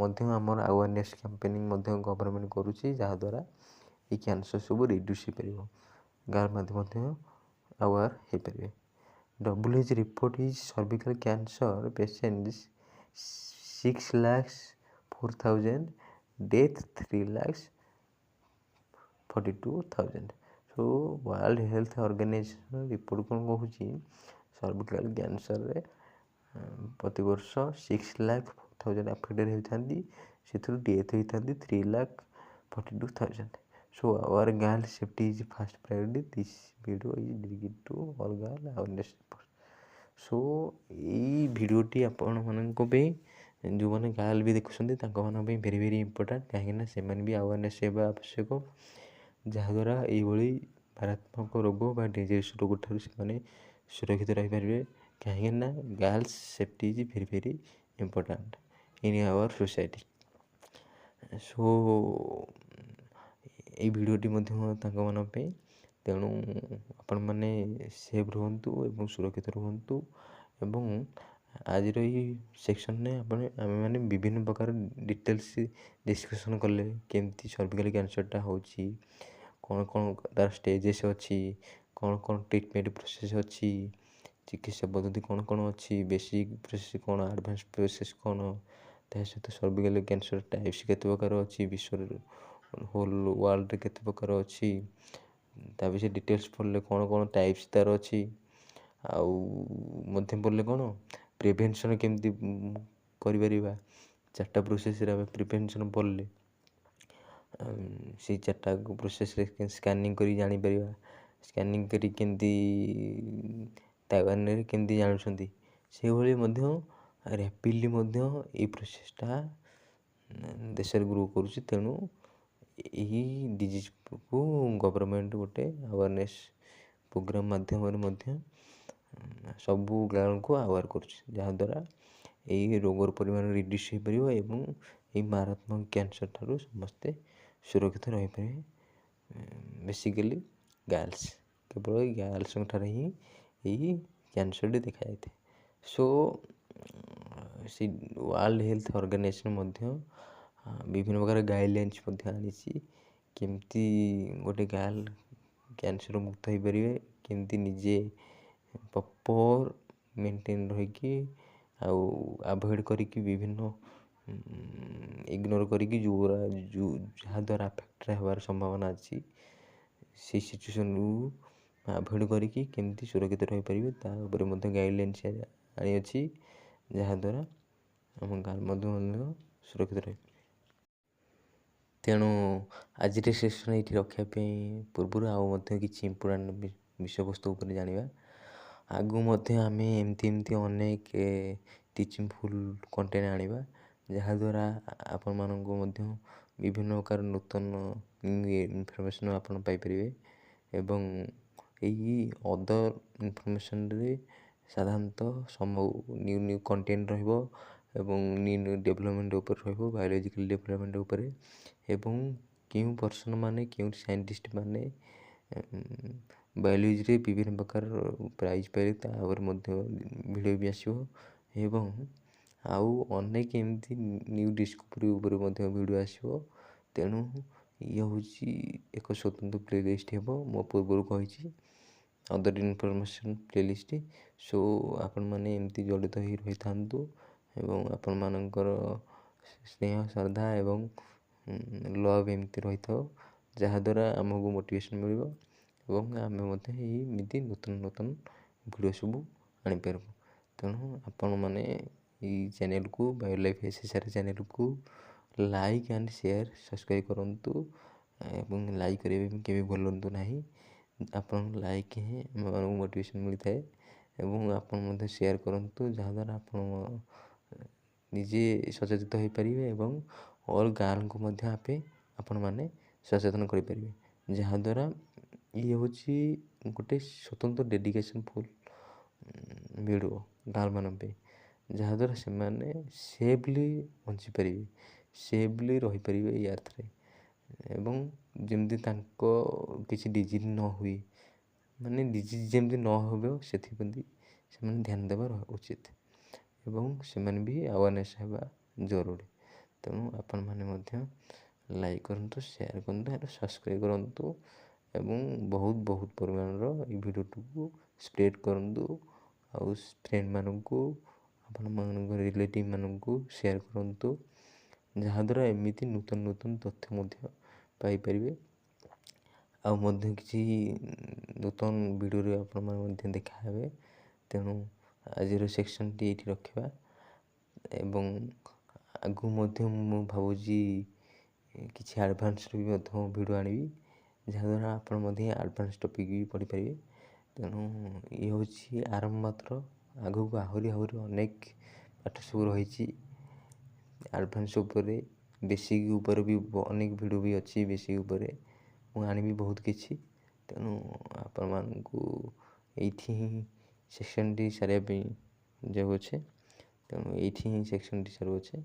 ମଧ୍ୟ ଆମର ଆୱାରନେସ୍ କ୍ୟାମ୍ପେନିଂ ମଧ୍ୟ ଗଭର୍ନମେଣ୍ଟ କରୁଛି, ଯାହାଦ୍ୱାରା ଏଇ କ୍ୟାନ୍ସର ସବୁ ରିଡ୍ୟୁସ୍ ହୋଇପାରିବ, ଗାର୍ଲ ମଧ୍ୟ ଆୱାର ହେଇପାରିବେ। WHO report is cervical cancer patients 6,04,000 death 3,42,000। So world health organization report କ'ଣ କହୁଛି, ସର୍ଭିକାଲ୍ କ୍ୟାନ୍ସରରେ ପ୍ରତିବର୍ଷ 6,04,000 ଆଫେକ୍ଟେଡ଼୍ ହୋଇଥାନ୍ତି, ସେଥିରୁ ଡେଥ୍ ହୋଇଥାନ୍ତି 3,42,000। So our girl safety is first priority. This video is dedicated to all girl awareness report। So ଏଇ ଭିଡ଼ିଓଟି ଆପଣମାନଙ୍କ ପାଇଁ ଯେଉଁମାନେ ଗାର୍ଲ ବି ଦେଖୁଛନ୍ତି ତାଙ୍କମାନଙ୍କ ପାଇଁ ଭେରି ଇମ୍ପୋର୍ଟାଣ୍ଟ, କାହିଁକିନା ସେମାନେ ବି ଆୱାରନେସ୍ ହେବା ଆବଶ୍ୟକ, ଯାହାଦ୍ୱାରା ଏଇଭଳି ମାରାତ୍ମକ ରୋଗ ବା ଡେଞ୍ଜରିୟସ୍ ରୋଗ ଠାରୁ ସେମାନେ ସୁରକ୍ଷିତ ରହିପାରିବେ, କାହିଁକିନା girls safety is very important in our society. So ଏଇ ଭିଡ଼ିଓଟି ମଧ୍ୟ ତାଙ୍କମାନଙ୍କ ପାଇଁ ତେଣୁ ଆପଣମାନେ ସେଫ୍ ରୁହନ୍ତୁ ଏବଂ ସୁରକ୍ଷିତ ରୁହନ୍ତୁ। ଏବଂ ଆଜିର ଏଇ ସେକ୍ସନ୍ରେ ଆମେମାନେ ବିଭିନ୍ନ ପ୍ରକାର ଡିଟେଲ୍ସ ଡିସ୍କସନ୍ କଲେ କେମିତି ସର୍ଭିକାଲ୍ କ୍ୟାନ୍ସର୍ଟା ହେଉଛି, କ'ଣ କ'ଣ ତା'ର ଷ୍ଟେଜେସ୍ ଅଛି, କ'ଣ କ'ଣ ଟ୍ରିଟମେଣ୍ଟ ପ୍ରୋସେସ୍ ଅଛି, ଚିକିତ୍ସା ପଦ୍ଧତି କ'ଣ କ'ଣ ଅଛି, ବେସିକ୍ ପ୍ରୋସେସ୍ କ'ଣ, ଆଡ଼ଭାନ୍ସ ପ୍ରୋସେସ୍ କ'ଣ, ତା ସହିତ ସର୍ଭିକାଲ୍ କ୍ୟାନ୍ସର୍ ଟାଇପ୍ସ କେତେ ପ୍ରକାର ଅଛି, ବିଶ୍ୱରେ ହୋଲ୍ ୱାର୍ଲଡ଼ରେ କେତେ ପ୍ରକାର ଅଛି, ତା ବିଷୟରେ ଡିଟେଲ୍ସ ପଢ଼ିଲେ କ'ଣ କ'ଣ ଟାଇପ୍ସ ତା'ର ଅଛି, ଆଉ ମଧ୍ୟ ପଢ଼ିଲେ କ'ଣ ପ୍ରିଭେନ୍ସନ୍ କେମିତି କରିପାରିବା। 4ଟା ପ୍ରୋସେସ୍ରେ ଆମେ ପ୍ରିଭେନ୍ସନ୍ ପଢ଼ିଲେ ସେଇ 4ଟା ପ୍ରୋସେସ୍ରେ ସ୍କାନିଂ କରି ଜାଣିପାରିବା। ସ୍କାନିଂ କରି କେମିତି ତାଇୱାନରେ କେମିତି ଜାଣୁଛନ୍ତି, ସେଇଭଳି ମଧ୍ୟ ରାପିଡ଼ଲି ମଧ୍ୟ ଏଇ ପ୍ରୋସେସ୍ଟା ଦେଶରେ ଗ୍ରୋ କରୁଛି। ତେଣୁ ଏହି ଡିଜିଜ୍କୁ ଗଭର୍ଣ୍ଣମେଣ୍ଟ ଗୋଟେ ଆୱାରନେସ୍ ପ୍ରୋଗ୍ରାମ୍ ମାଧ୍ୟମରେ ମଧ୍ୟ ସବୁ ଗାଁକୁ ଆୱାର କରୁଛି, ଯାହାଦ୍ୱାରା ଏହି ରୋଗର ପରିମାଣ ରିଡ୍ୟୁସ୍ ହୋଇପାରିବ ଏବଂ ଏହି ମାରାତ୍ମକ କ୍ୟାନ୍ସର୍ ଠାରୁ ସମସ୍ତେ ସୁରକ୍ଷିତ ରହିପାରିବେ। ବେସିକାଲି ଗାର୍ଲସ, କେବଳ ଏଇ ଗାର୍ଲସଙ୍କ ଠାରେ ହିଁ ଏହି କ୍ୟାନ୍ସର୍ଟି ଦେଖାଯାଇଥାଏ। ସୋ ସେ ୱାର୍ଲଡ଼ ହେଲ୍ଥ ଅର୍ଗାନାଇଜେସନ୍ ମଧ୍ୟ ବିଭିନ୍ନ ପ୍ରକାର ଗାଇଡ଼ଲାଇନ୍ସ ମଧ୍ୟ ଆଣିଛି, କେମିତି ଗୋଟେ ଗାର୍ଲ କ୍ୟାନ୍ସର୍ ମୁକ୍ତ ହେଇପାରିବେ, କେମିତି ନିଜେ ପ୍ରପର୍ ମେଣ୍ଟେନ୍ ରହିକି ଆଉ ଆଭଏଡ଼୍ କରିକି ବିଭିନ୍ନ ଇଗ୍ନୋର କରିକି ଯାହାଦ୍ୱାରା ଆଫେକ୍ଟ ହେବାର ସମ୍ଭାବନା ଅଛି, ସେଇ ସିଚୁଏସନ୍କୁ ଆଭଏଡ଼୍ କରିକି କେମିତି ସୁରକ୍ଷିତ ରହିପାରିବେ ତା ଉପରେ ମଧ୍ୟ ଗାଇଡ଼ଲାଇନ୍ସ ଆଣିଅଛି, ଯାହାଦ୍ୱାରା ଆମ ଗାଁ ମଧ୍ୟ ସୁରକ୍ଷିତ ରହିପାରିବେ। ତେଣୁ ଆଜିର ସେସନ୍ ଏଇଠି ରଖିବା ପାଇଁ ପୂର୍ବରୁ ଆଉ ମଧ୍ୟ କିଛି ଇମ୍ପୋର୍ଟାଣ୍ଟ ବିଷୟବସ୍ତୁ ଉପରେ ଜାଣିବା। ଆଗକୁ ମଧ୍ୟ ଆମେ ଏମିତି ଅନେକ ଟିଚିଂ ଫୁଲ୍ କଣ୍ଟେଣ୍ଟ ଆଣିବା, ଯାହାଦ୍ୱାରା ଆପଣମାନଙ୍କୁ ମଧ୍ୟ ବିଭିନ୍ନ ପ୍ରକାର ନୂତନ ଇନଫର୍ମେସନ୍ ଆପଣ ପାଇପାରିବେ। ଏବଂ ଏହି ଅଦର ଇନଫର୍ମେସନ୍ରେ ସାଧାରଣତଃ ନ୍ୟୁ କଣ୍ଟେଣ୍ଟ ରହିବ ଏବଂ ନ୍ୟୁ ଡେଭଲପମେଣ୍ଟ ଉପରେ ରହିବ, ବାୟୋଲୋଜିକାଲ୍ ଡେଭଲପମେଣ୍ଟ ଉପରେ। ଏବଂ କେଉଁ ପର୍ସନ୍ ମାନେ କେଉଁ ସାଇଣ୍ଟିଷ୍ଟ ମାନେ ବାୟୋଲୋଜିରେ ବିଭିନ୍ନ ପ୍ରକାର ପ୍ରାଇଜ୍ ପାଇଲେ ତା ଉପରେ ମଧ୍ୟ ଭିଡ଼ିଓ ବି ଆସିବ। ଏବଂ ଆଉ ଅନେକ ଏମିତି ନ୍ୟୁ ଡିସ୍କଭରି ଉପରେ ମଧ୍ୟ ଭିଡ଼ିଓ ଆସିବ। ତେଣୁ ଇଏ ହେଉଛି ଏକ ସ୍ୱତନ୍ତ୍ର ପ୍ଲେଲିଷ୍ଟ ହେବ, ମୁଁ ପୂର୍ବରୁ କହିଛି ଅଦର ଇନଫର୍ମେସନ୍ ପ୍ଲେଲିଷ୍ଟ। ସୋ ଆପଣମାନେ ଏମିତି ଜଡ଼ିତ ହୋଇ ରହିଥାନ୍ତୁ ଏବଂ ଆପଣମାନଙ୍କର ସ୍ନେହ ଶ୍ରଦ୍ଧା ଏବଂ ଲଭ୍ ଏମିତି ରହିଥାଉ, ଯାହାଦ୍ୱାରା ଆମକୁ ମୋଟିଭେସନ୍ ମିଳିବ ଏବଂ ଆମେ ମଧ୍ୟ ଏମିତି ନୂତନ ଭିଡ଼ିଓ ସବୁ ଆଣିପାରିବୁ। ତେଣୁ ଆପଣମାନେ ଏଇ ଚ୍ୟାନେଲ୍କୁ ବାୟୋ ଲାଇଫ୍ SSR ଚ୍ୟାନେଲ୍କୁ ଲାଇକ୍ ଆଣ୍ଡ ସେୟାର ସବସ୍କ୍ରାଇବ୍ କରନ୍ତୁ ଏବଂ ଲାଇକ୍ କରିବା ପାଇଁ କେବେ ଭୁଲନ୍ତୁ ନାହିଁ। ଆପଣଙ୍କ ଲାଇକ୍ ହିଁ ଆମମାନଙ୍କୁ ମୋଟିଭେସନ୍ ମିଳିଥାଏ ଏବଂ ଆପଣ ମଧ୍ୟ ସେୟାର କରନ୍ତୁ, ଯାହାଦ୍ୱାରା ଆପଣ ନିଜେ ସଚେତିତ ହୋଇପାରିବେ ଏବଂ ଅଲ୍ ଗାର୍ଲଙ୍କୁ ମଧ୍ୟ ଆପଣମାନେ ସଚେତନ କରିପାରିବେ, ଯାହାଦ୍ୱାରା ଇଏ ହେଉଛି ଗୋଟେ ସ୍ୱତନ୍ତ୍ର ଡେଡ଼ିକେସନ୍ ଫୁଲ୍ ଭିଡ଼ିଓ ଗାର୍ଲମାନଙ୍କ ପାଇଁ, ଯାହାଦ୍ୱାରା ସେମାନେ ସେଫ୍ଲି ବଞ୍ଚିପାରିବେ, ସେଫ୍ଲି ରହିପାରିବେ ଏଇ ଆର୍ଥରେ ଏବଂ ଯେମିତି ତାଙ୍କ କିଛି ଡିଜିଜ୍ ନ ହୁଏ, ମାନେ ଡିଜିଜ୍ ଯେମିତି ନ ହେବ ସେଥିପ୍ରତି ସେମାନେ ଧ୍ୟାନ ଦେବା ଉଚିତ ଏବଂ ସେମାନେ ବି ଆୱାରନେସ୍ ହେବା ଜରୁରୀ। ତେଣୁ ଆପଣମାନେ ମଧ୍ୟ ଲାଇକ୍ କରନ୍ତୁ, ସେୟାର କରନ୍ତୁ, ସବସ୍କ୍ରାଇବ୍ କରନ୍ତୁ ଏବଂ ବହୁତ ପରିମାଣର ଏଇ ଭିଡ଼ିଓଟିକୁ ସ୍ପ୍ରେଡ଼୍ କରନ୍ତୁ ଆଉ ଫ୍ରେଣ୍ଡମାନଙ୍କୁ ଆପଣମାନଙ୍କ ରିଲେଟିଭ୍ ମାନଙ୍କୁ ସେୟାର କରନ୍ତୁ, ଯାହାଦ୍ୱାରା ଏମିତି ନୂତନ ତଥ୍ୟ ମଧ୍ୟ ପାଇପାରିବେ। ଆଉ ମଧ୍ୟ କିଛି ନୂତନ ଭିଡ଼ିଓରେ ଆପଣମାନେ ମଧ୍ୟ ଦେଖାହେବେ। ତେଣୁ ଆଜିର ସେକ୍ସନ୍ଟି ଏଇଠି ରଖିବା ଏବଂ ଆଗକୁ ମଧ୍ୟ ମୁଁ ଭାବୁଛି କିଛି ଆଡ଼ଭାନ୍ସର ବି ମଧ୍ୟ ଭିଡ଼ିଓ ଆଣିବି, ଯାହାଦ୍ୱାରା ଆପଣ ମଧ୍ୟ ଆଡ଼ଭାନ୍ସ ଟପିକ୍ ବି ପଢ଼ିପାରିବେ। ତେଣୁ ଇଏ ହେଉଛି ଆରମ୍ଭ ମାତ୍ର, ଆଗକୁ ଆହୁରି ଅନେକ ପାଠ ସବୁ ରହିଛି। ଆଡ଼ଭାନ୍ସ ଉପରେ ବେସିକ୍ ଉପରେ ବି ଅନେକ ଭିଡ଼ିଓ ବି ଅଛି, ବେସିକ୍ ଉପରେ ମୁଁ ଆଣିବି ବହୁତ କିଛି। ତେଣୁ ଆପଣମାନଙ୍କୁ ଏଇଠି ହିଁ ସେକ୍ସନ୍ଟି ସାରିବା ପାଇଁ ଯାଉଅଛେ। ତେଣୁ ଏଇଠି ହିଁ ସେକ୍ସନ୍ଟି ସାରୁଅଛେ।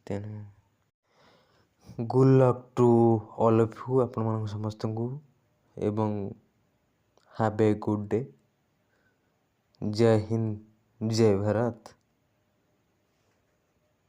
ତେଣୁ good luck to all of you ଆପଣମାନଙ୍କୁ ସମସ୍ତଙ୍କୁ ଏବଂ हैव ए गुड डे। जय हिंद, जय भारत।